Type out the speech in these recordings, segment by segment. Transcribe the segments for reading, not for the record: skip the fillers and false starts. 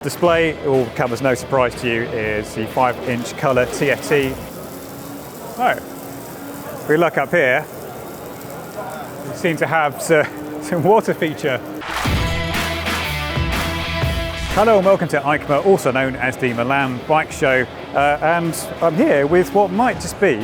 Display, it will come as no surprise to you, is the 5-inch colour TFT. Oh, if we look up here, we seem to have some water feature. Hello and welcome to EICMA, also known as the Milan Bike Show, and I'm here with what might just be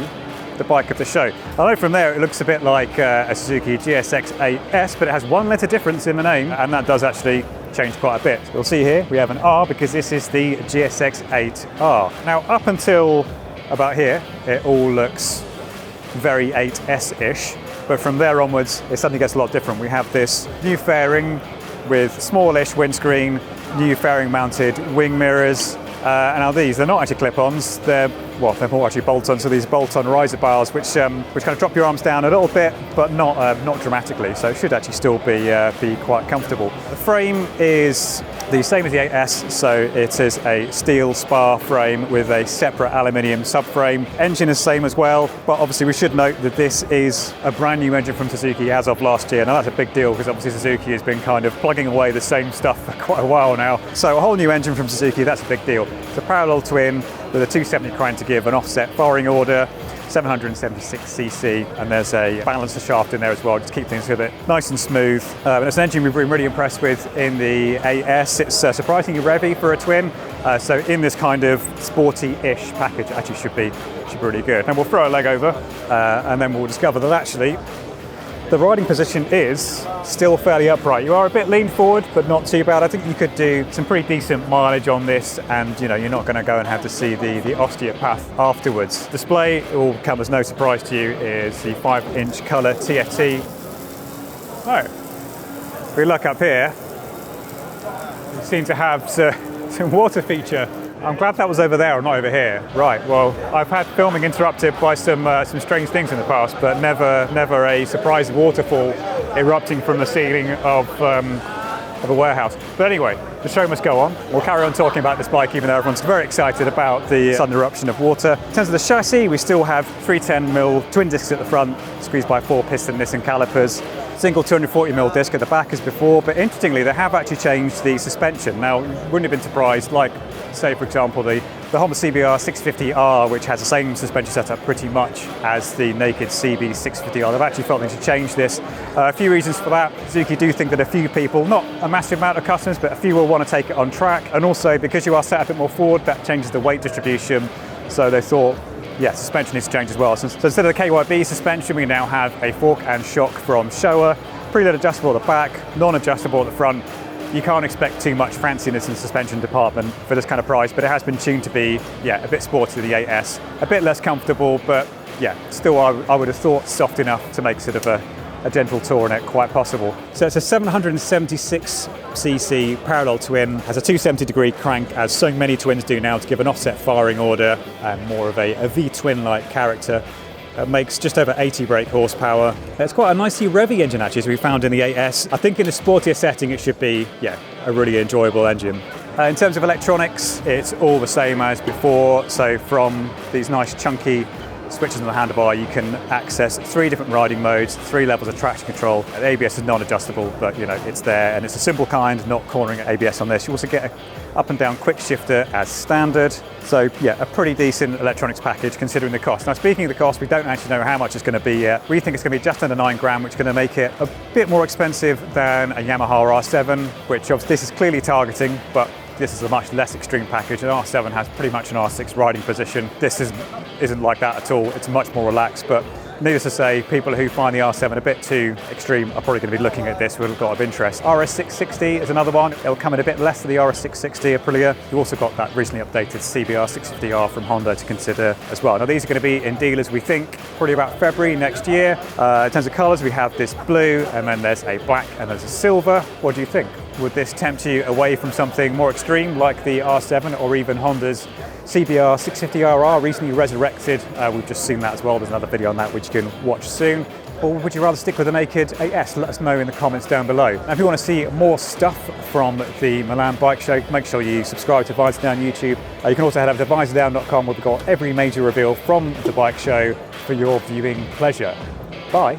the bike of the show. I know from there it looks a bit like a Suzuki GSX-8R, but it has one letter difference in the name, and that does actually change quite a bit. You'll see here we have an R because this is the GSX-8R. Now up until about here it all looks very 8S-ish, but from there onwards it suddenly gets a lot different. We have this new fairing with smallish windscreen, new fairing mounted wing mirrors, and now they're not actually clip-ons, they're more actually bolt-ons, so these bolt-on riser bars which kind of drop your arms down a little bit, but not dramatically, so it should actually still be quite comfortable. The frame is the same as the 8S, so it is a steel spar frame with a separate aluminium subframe. Engine is the same as well, but obviously we should note that this is a brand new engine from Suzuki as of last year. Now that's a big deal because obviously Suzuki has been kind of plugging away the same stuff for quite a while now. So a whole new engine from Suzuki, that's a big deal. It's a parallel twin with a 270 crank to give an offset firing order, 776cc, and there's a balancer shaft in there as well, just to keep things a bit nice and smooth. And it's an engine we've been really impressed with in the 8S. It's surprisingly revvy for a twin, so in this kind of sporty-ish package, it actually should be really good. And we'll throw a leg over, and then we'll discover that actually the riding position is still fairly upright. You are a bit leaned forward, but not too bad. I think you could do some pretty decent mileage on this, and you're not going to go and have to see the osteopath afterwards. Display, it will come as no surprise to you, is the 5-inch colour TFT. Oh, if we look up here, we seem to have some water feature. I'm glad that was over there and not over here. Right, well, I've had filming interrupted by some strange things in the past, but never a surprise waterfall erupting from the ceiling of a warehouse. But anyway, the show must go on. We'll carry on talking about this bike, even though everyone's very excited about the sudden eruption of water. In terms of the chassis, we still have 310mm twin discs at the front, squeezed by 4-piston Nissan calipers. Single 240mm disc at the back as before, but interestingly they have actually changed the suspension. Now, you wouldn't have been surprised, like say for example the Honda CBR-650R, which has the same suspension setup pretty much as the naked CB650R. They've actually felt they should change this. A few reasons for that. Suzuki do think that a few people, not a massive amount of customers, but a few will want to take it on track, and also because you are set a bit more forward, that changes the weight distribution, so they thought, yeah, suspension needs to change as well. So instead of the KYB suspension, we now have a fork and shock from Showa, preload adjustable at the back, non-adjustable at the front. You can't expect too much fanciness in the suspension department for this kind of price, but it has been tuned to be, yeah, a bit sporty with the 8S, a bit less comfortable, but yeah, still I would have thought soft enough to make sort of a gentle tour in it quite possible. So it's a 776cc parallel twin, has a 270-degree crank, as so many twins do now, to give an offset firing order and more of a V-twin-like character. It makes just over 80 brake horsepower. It's quite a nicely revvy engine actually, as we found in the 8S. I think in a sportier setting it should be, yeah, a really enjoyable engine. In terms of electronics, it's all the same as before. So from these nice chunky switches on the handlebar, you can access 3 different riding modes, 3 levels of traction control. The ABS is non-adjustable, but it's there, and it's a simple kind, not cornering ABS on this. You also get an up and down quick shifter as standard. So yeah, a pretty decent electronics package considering the cost. Now speaking of the cost, we don't actually know how much it's going to be yet. We think it's going to be just under 9 grand, which is going to make it a bit more expensive than a Yamaha R7, which obviously this is clearly targeting, but this is a much less extreme package. An R7 has pretty much an R6 riding position. This isn't like that at all. It's much more relaxed, but needless to say, people who find the R7 a bit too extreme are probably going to be looking at this with a lot of interest. RS660 is another one. It'll come in a bit less than the RS660 Aprilia. You've also got that recently updated CBR650R from Honda to consider as well. Now these are going to be in dealers, we think, probably about February next year. In terms of colours, we have this blue, and then there's a black, and there's a silver. What do you think? Would this tempt you away from something more extreme like the R7 or even Honda's CBR650RR recently resurrected? We've just seen that as well. There's another video on that which you can watch soon. Or would you rather stick with the naked 8S? Let us know in the comments down below. Now, if you want to see more stuff from the Milan Bike Show, make sure you subscribe to Visordown YouTube. You can also head over to Visordown.com, where we've got every major reveal from the bike show for your viewing pleasure. Bye.